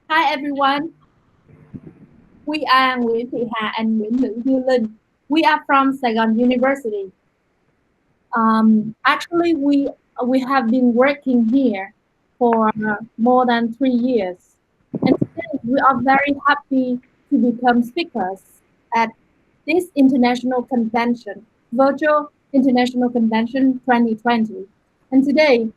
Hi everyone, we are Nguyễn Thị Hà and Nguyễn Nữ Như Linh. We are from Saigon University. Actually, we have been working here for more than 3 years, and today we are very happy to become speakers at this international convention, virtual international convention 2020. And today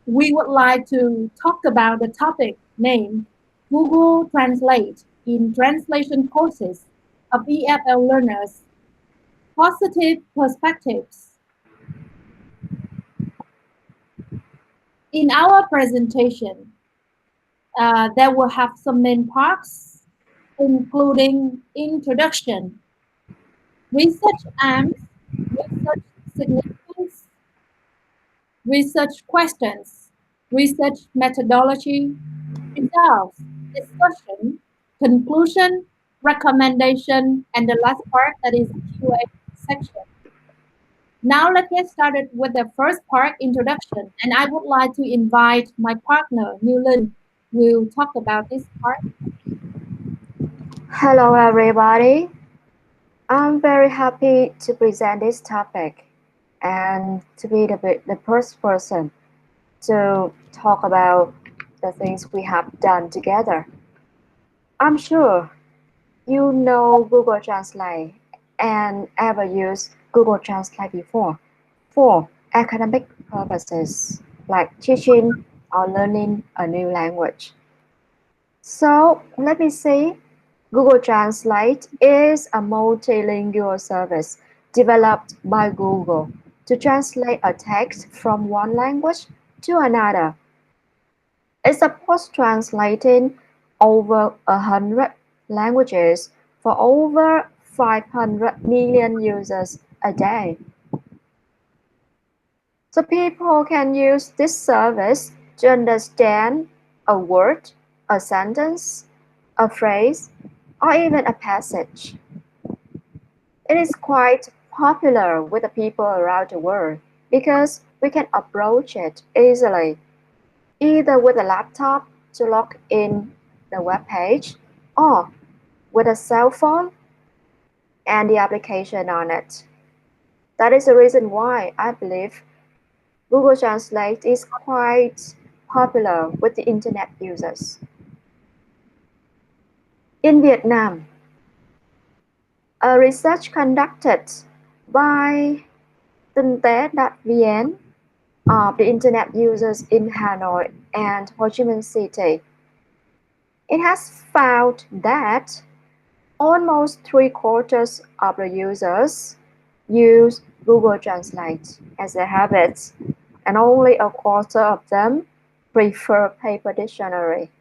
we would like to talk about the topic named Google Translate in translation courses of EFL learners, positive perspectives. In our presentation, there will have some main parts, including introduction, research aims, research significance, research questions, research methodology, results, discussion, conclusion, recommendation, and the last part that is Q&A section. Now let's get started with the first part, introduction, and I would like to invite my partner, Newland, will talk about this part. Hello, everybody. I'm very happy to present this topic and to be the first person to talk about the things we have done together. I'm sure you know Google Translate and ever used Google Translate before for academic purposes like teaching or learning a new language. So let me see. Google Translate is a multilingual service developed by Google to translate a text from one language to another. It supports translating over 100 languages for over 500 million users a day. So people can use this service to understand a word, a sentence, a phrase, or even a passage. It is quite popular with the people around the world because we can approach it easily, either with a laptop to log in the web page or with a cell phone and the application on it. That is the reason why I believe Google Translate is quite popular with the internet users. In Vietnam, a research conducted by Tinh tế.vn of the internet users in Hanoi and Ho Chi Minh City. It has found that almost three-quarters of the users use Google Translate as a habit, and only a quarter of them prefer paper dictionary.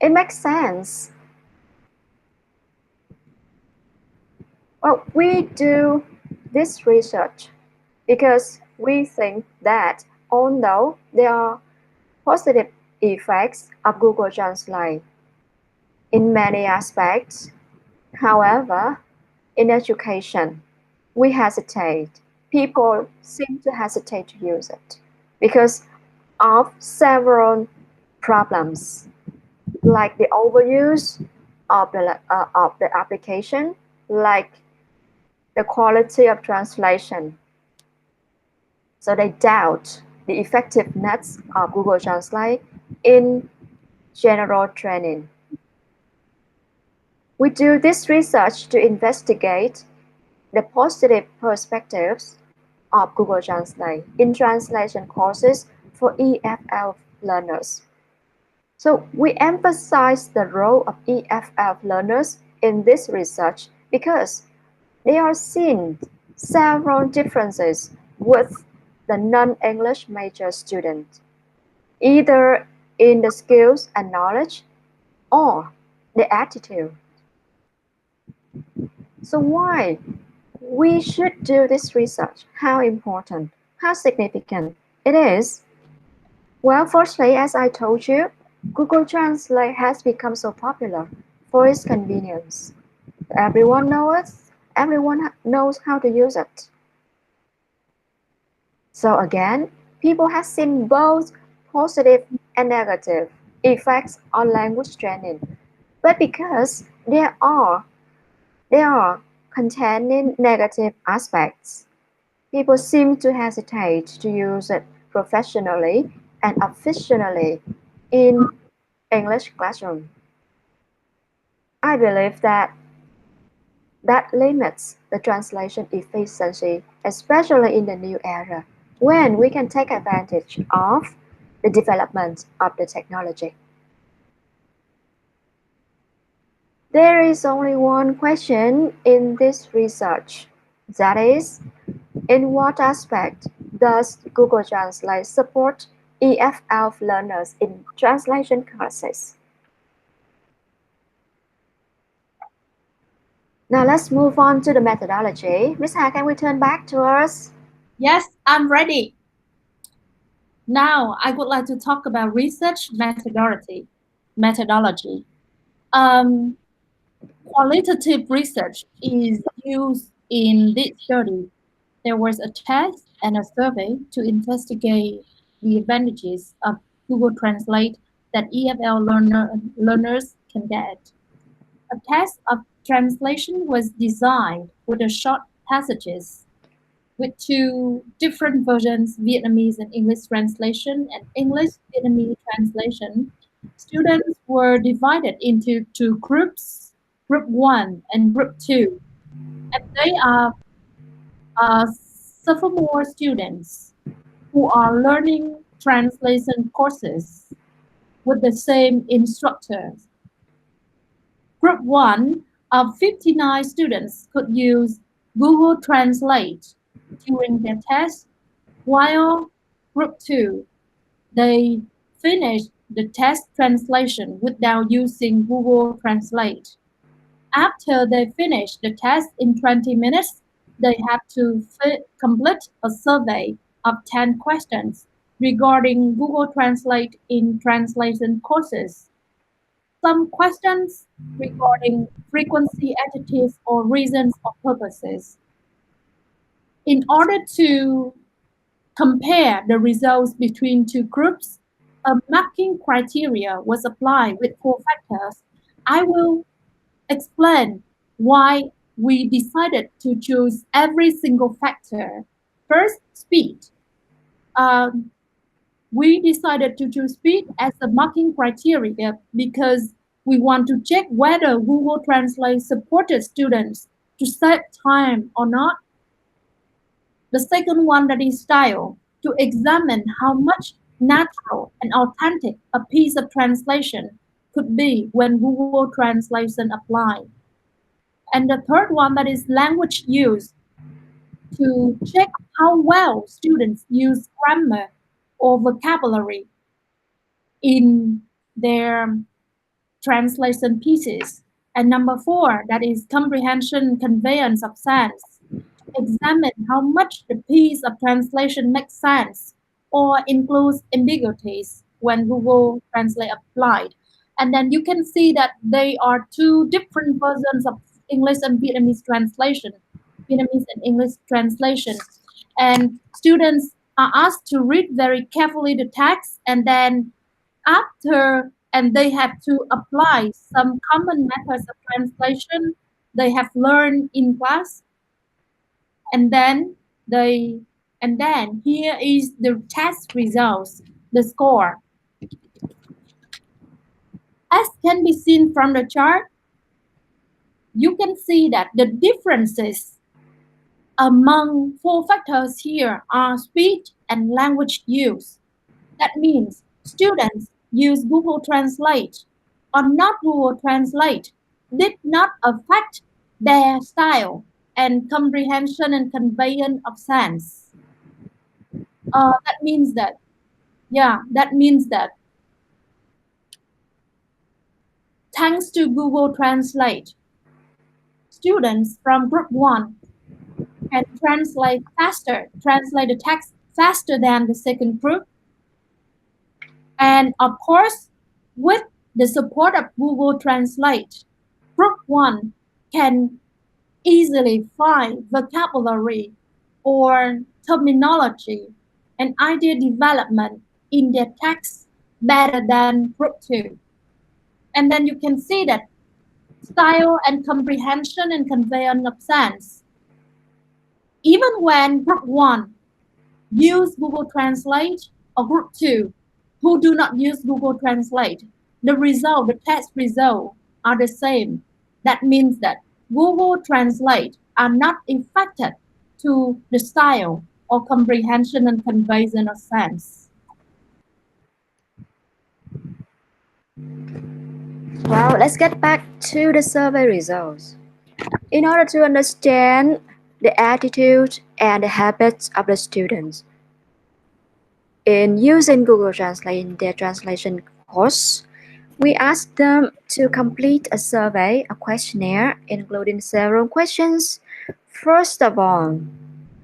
It makes sense. Well, we do this research because we think that although there are positive effects of Google Translate in many aspects, however, in education, we hesitate. People seem to hesitate to use it because of several problems, like the overuse of the application, like the quality of translation. So they doubt the effectiveness of Google Translate in general training. We do this research to investigate the positive perspectives of Google Translate in translation courses for EFL learners. So we emphasize the role of EFL learners in this research because they are seeing several differences with the non-English major student, either in the skills and knowledge or the attitude. So why we should do this research? How important, how significant it is? Well, firstly, as I told you, Google Translate has become so popular for its convenience. Everyone knows it, everyone knows how to use it. So again, people have seen both positive and negative. effects on language training, but because they are containing negative aspects, people seem to hesitate to use it professionally and efficiently in English classroom. I believe that limits the translation efficiency, especially in the new era, when we can take advantage of the development of the technology. There is only one question in this research, that is, in what aspect does Google Translate support EFL learners in translation courses? Now let's move on to the methodology. Miss Ha, can we turn back to us? Yes, I'm ready. Now, I would like to talk about research methodology. Methodology. Um, Qualitative research is used in this study. There was a test and a survey to investigate the advantages of Google Translate that learners can get. A test of translation was designed with a short passages with two different versions, Vietnamese and English translation and English Vietnamese translation. Students were divided into two groups, group one and group two, and they are sophomore students who are learning translation courses with the same instructors. Group 1 of 59 students could use Google Translate during their test, while Group 2 they finished the test translation without using Google Translate. After they finish the test in 20 minutes, they have to complete a survey of 10 questions regarding Google Translate in translation courses. Some questions regarding frequency, adjectives, or reasons or purposes. In order to compare the results between two groups, a marking criteria was applied with four factors. I will explain why we decided to choose every single factor. First, speed. Um, we decided to choose speed as a marking criteria because we want to check whether Google Translate supported students to save time or not. The second one that is style, to examine how much natural and authentic a piece of translation could be when Google Translation applied. And the third one that is language use, to check how well students use grammar or vocabulary in their translation pieces. And number four, that is comprehension conveyance of sense. Examine how much the piece of translation makes sense or includes ambiguities when Google Translate applied. And then you can see that they are two different versions of English and Vietnamese translation, Vietnamese and English translation. And students are asked to read very carefully the text and then after and they have to apply some common methods of translation they have learned in class and then they and then here is the test results, the score. As can be seen from the chart, you can see that the differences among four factors here are speech and language use. That means students use Google Translate or not Google Translate did not affect their style and comprehension and conveyance of sense. That means that, yeah, that means that thanks to Google Translate, students from group one can translate the text faster than the second group. And of course, with the support of Google Translate, group one can easily find vocabulary or terminology and idea development in their text better than group 2. And then you can see that style and comprehension and conveyance of sense. Even when group 1 use Google Translate or group 2 who do not use Google Translate, the test result are the same. That means that Google Translate are not affected to the style or comprehension and conveyance of sense. Well, let's get back to the survey results. In order to understand the attitude and the habits of the students in using Google Translate in their translation course, we asked them to complete a survey, a questionnaire, including several questions. First of all,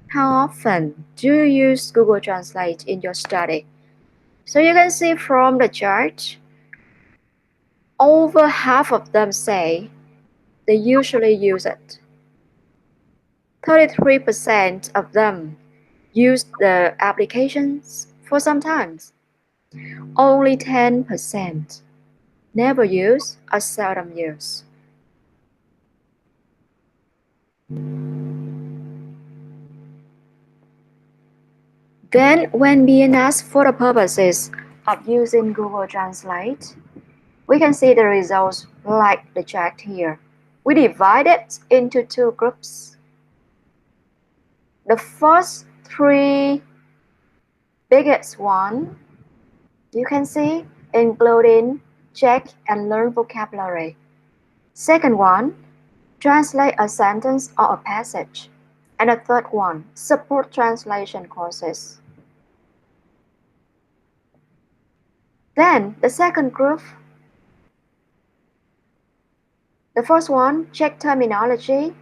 how often do you use Google Translate in your study? So you can see from the chart, over half of them say they usually use it. 33% of them use the applications for some times. Only 10% never use or seldom use. Then, when being asked for the purposes of using Google Translate, we can see the results like the chart here. We divide it into two groups. The first three biggest one, you can see, including check and learn vocabulary. Second one, translate a sentence or a passage. And the third one, support translation courses. Then the second group, the first one, check terminology.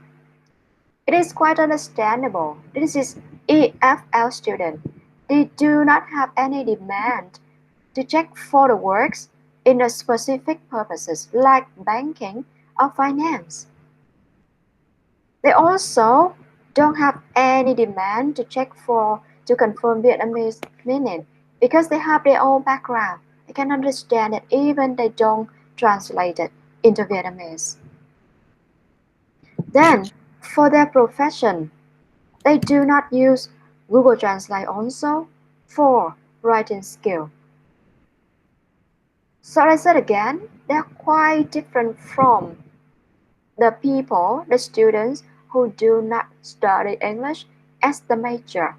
It is quite understandable. This is EFL student. They do not have any demand to check for the words in a specific purposes like banking or finance. They also don't have any demand to check for to confirm Vietnamese meaning because they have their own background. They can understand it even they don't translate it into Vietnamese. Then, for their profession, they do not use Google Translate also for writing skill. So I said again, they're quite different from the people, the students who do not study English as the major.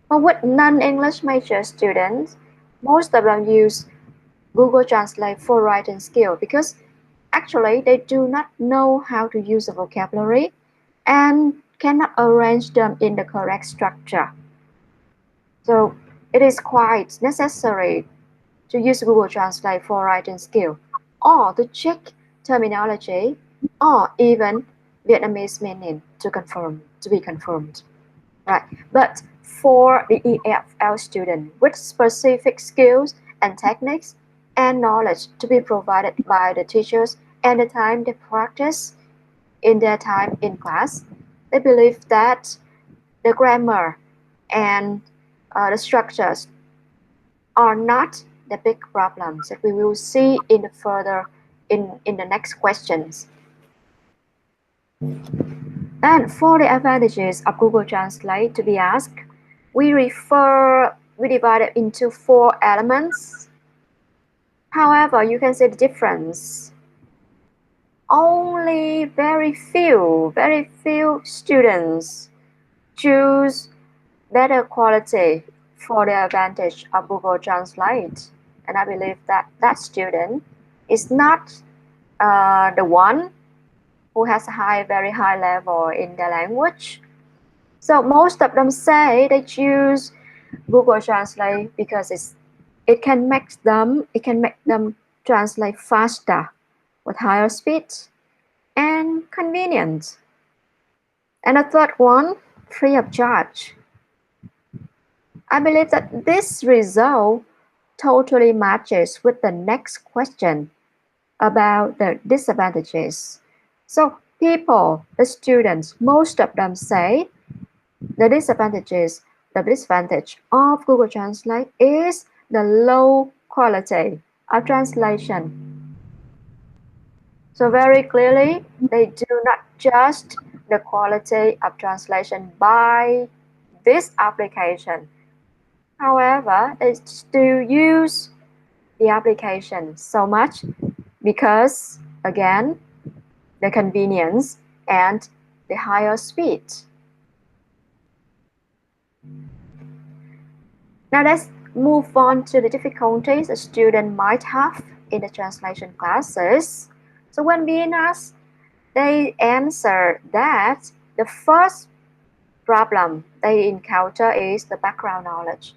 But with non-English major students, most of them use Google Translate for writing skill because actually they do not know how to use the vocabulary and cannot arrange them in the correct structure. So it is quite necessary to use Google Translate for writing skill or to check terminology or even Vietnamese meaning to be confirmed. Right. But for the EFL student with specific skills and techniques and knowledge to be provided by the teachers and the time they practice in their time in class, they believe that the grammar and the structures are not the big problems that we will see in the further in the next questions. And for the advantages of Google Translate to be asked, we divide it into four elements. However, you can see the difference. Only very few students choose better quality for the advantage of Google Translate. And I believe that that student is not the one who has a very high level in the language. So most of them say they choose Google Translate because it can make them translate faster with higher speed and convenient. And the third one, free of charge. I believe that this result totally matches with the next question about the disadvantages. So people, the students, most of them say the disadvantage of Google Translate is the low quality of translation. So very clearly, they do not judge the quality of translation by this application. However, they still use the application so much because, again, the convenience and the higher speed. Now let's move on to the difficulties a student might have in the translation classes. So when being asked, they answer that the first problem they encounter is the background knowledge.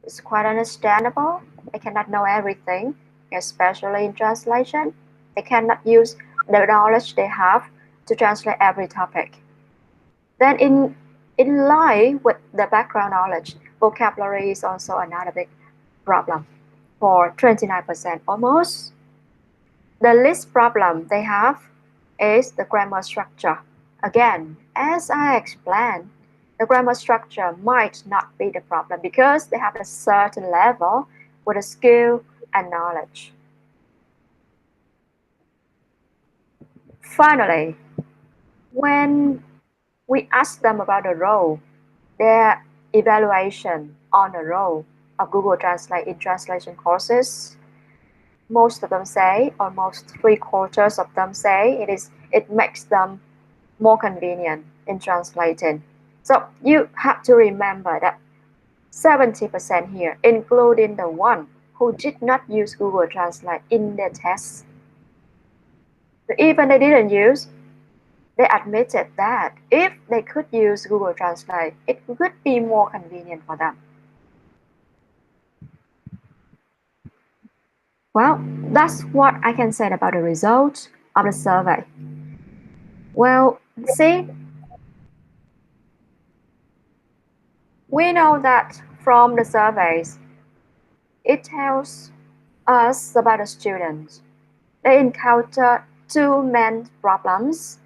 It's quite understandable. They cannot know everything, especially in translation. They cannot use the knowledge they have to translate every topic. Then in line with the background knowledge, vocabulary is also another big problem for 29% almost. The least problem they have is the grammar structure. Again, as I explained, the grammar structure might not be the problem because they have a certain level with a skill and knowledge. Finally, when we ask them about the role, their evaluation on the role of Google Translate in translation courses, most of them say, almost three-quarters of them say it makes them more convenient in translating. So you have to remember that 70% here, including the one who did not use Google Translate in their tests. So even they didn't use, they admitted that if they could use Google Translate, it would be more convenient for them. Well, that's what I can say about the results of the survey. Well, see, we know that from the surveys, it tells us about the students. They encounter two main problems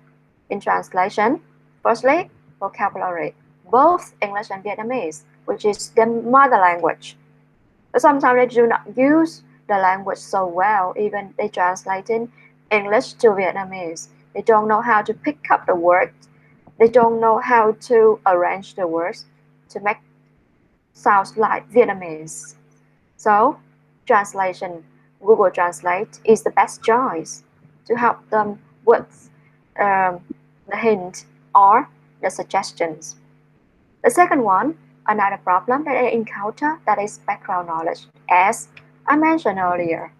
in translation. Firstly, vocabulary, both English and Vietnamese, which is their mother language. But sometimes they do not use the language so well, even they translate in English to Vietnamese. They don't know how to pick up the words. They don't know how to arrange the words to make sounds like Vietnamese. So, translation, Google Translate is the best choice to help them with um, the hint or the suggestions. The second one, another problem that I encounter, that is background knowledge, as I mentioned earlier.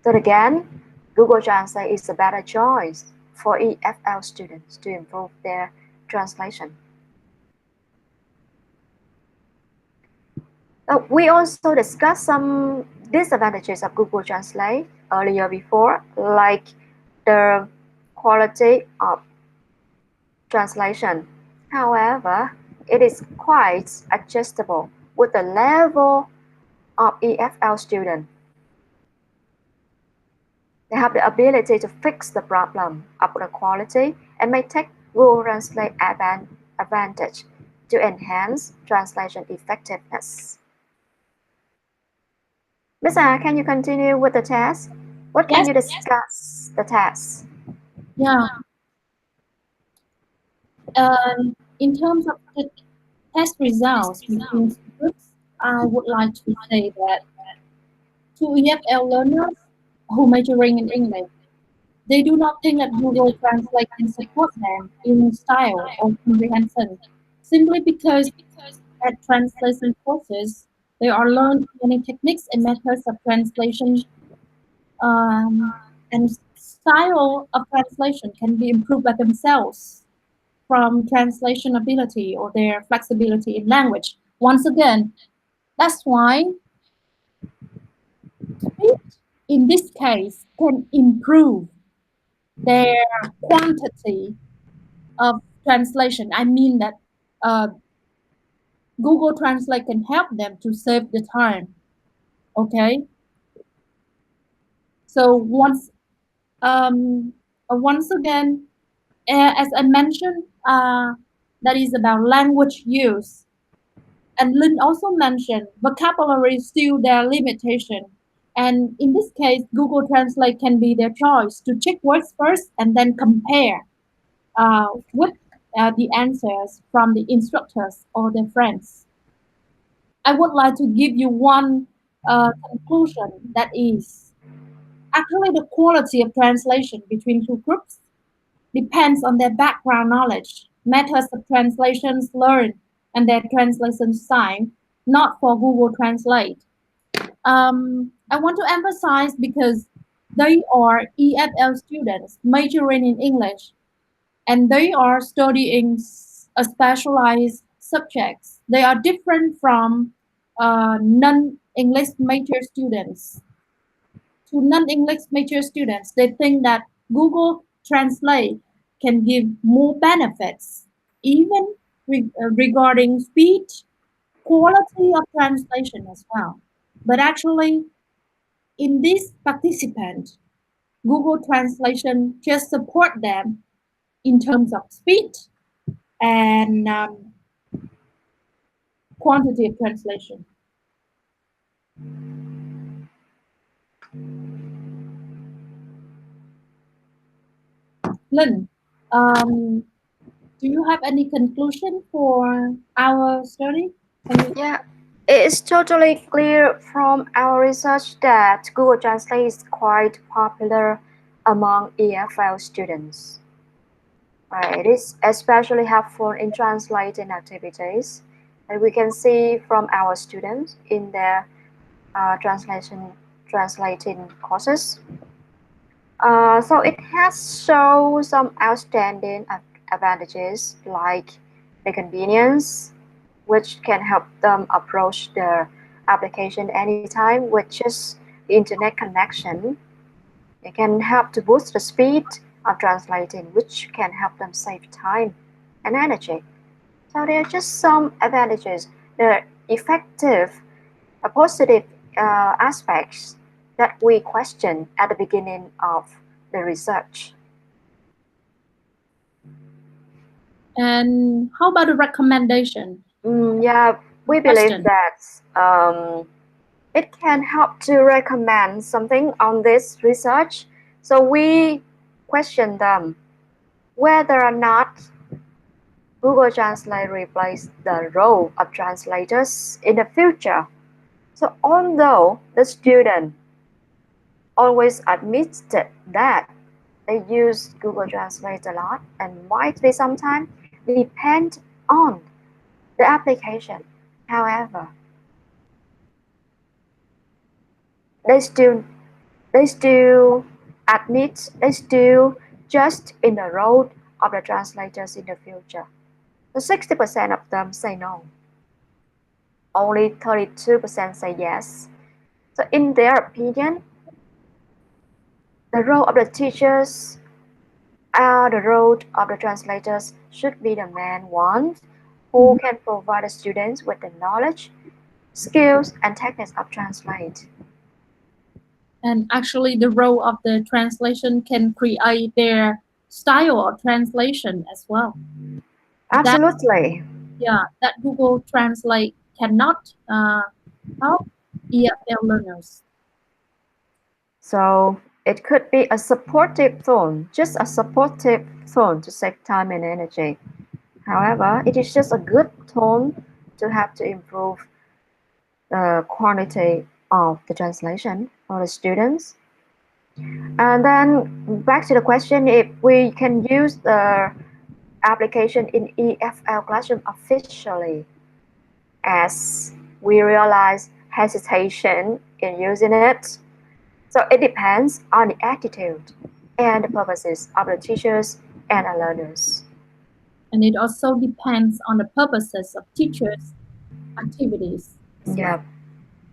So again, Google Translate is a better choice for EFL students to improve their translation. We also discussed some disadvantages of Google Translate earlier before, like the quality of translation. However, it is quite adjustable with the level of EFL student. They have the ability to fix the problem of the quality and may take Google Translate advantage to enhance translation effectiveness. Miss Anna, can you continue with the test? What can Yes, you discuss the test? yeah. In terms of the test results between groups, I would like to say that to EFL learners who majoring in English, they do not think that Google Translate can support them in style or comprehension, simply because at translation courses, they are learned many techniques and methods of translation, and style of translation can be improved by themselves from translation ability or their flexibility in language. Once again, that's why speech in this case can improve their quantity of translation. I mean that uh, Google Translate can help them to save the time. Okay, so um, once again, as I mentioned, that is about language use. And Lynn also mentioned vocabulary is still their limitation. And in this case, Google Translate can be their choice to check words first and then compare with the answers from the instructors or their friends. I would like to give you one conclusion that is actually the quality of translation between two groups depends on their background knowledge, methods of translations learned, and their translation style, not for Google Translate. I want to emphasize because they are EFL students majoring in English and they are studying a specialized subjects. They are different from non-English major students. To non-English major students, they think that Google Translate can give more benefits, even regarding speed, quality of translation as well. But actually, in this participant, Google Translation just support them in terms of speed and quantity of translation. Lynn, do you have any conclusion for our study? Can you? Yeah, it is totally clear from our research that Google Translate is quite popular among EFL students. It is especially helpful in translating activities, and we can see from our students in their translating courses. So it has shown some outstanding advantages like the convenience, which can help them approach the application anytime with just the internet connection. It can help to boost the speed of translating, which can help them save time and energy. So there are just some advantages. The effective, positive aspects that we questioned at the beginning of the research. And how about the recommendation Yeah, we believe question? that it can help to recommend something on this research. So we question them whether or not Google Translate replace the role of translators in the future. So although the student always admits that they use Google Translate a lot and might be sometimes depend on the application. However, they still they still they still just in the role of the translators in the future. So 60% of them say no. Only 32% say yes. So in their opinion, the role of the teachers the role of the translators should be the main one who Mhm. can provide the students with the knowledge, skills, and techniques of translate. And actually, the role of the translation can create their style of translation as well. That Absolutely. yeah, that Google Translate cannot help EFL learners. So it could be a supportive tone, just a supportive tone to save time and energy. However, it is just a good tone to have to improve the quality of the translation for the students. And then back to the question if we can use the application in EFL classroom officially, as we realize hesitation in using it. So it depends on the attitude and the purposes of the teachers and the learners. And it also depends on the purposes of teachers' activities as well. Yeah.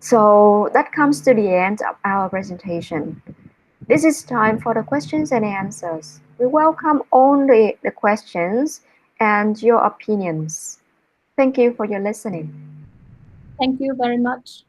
So that comes to the end of our presentation. This is time for the questions and answers. We welcome only the questions and your opinions. Thank you for your listening. Thank you very much.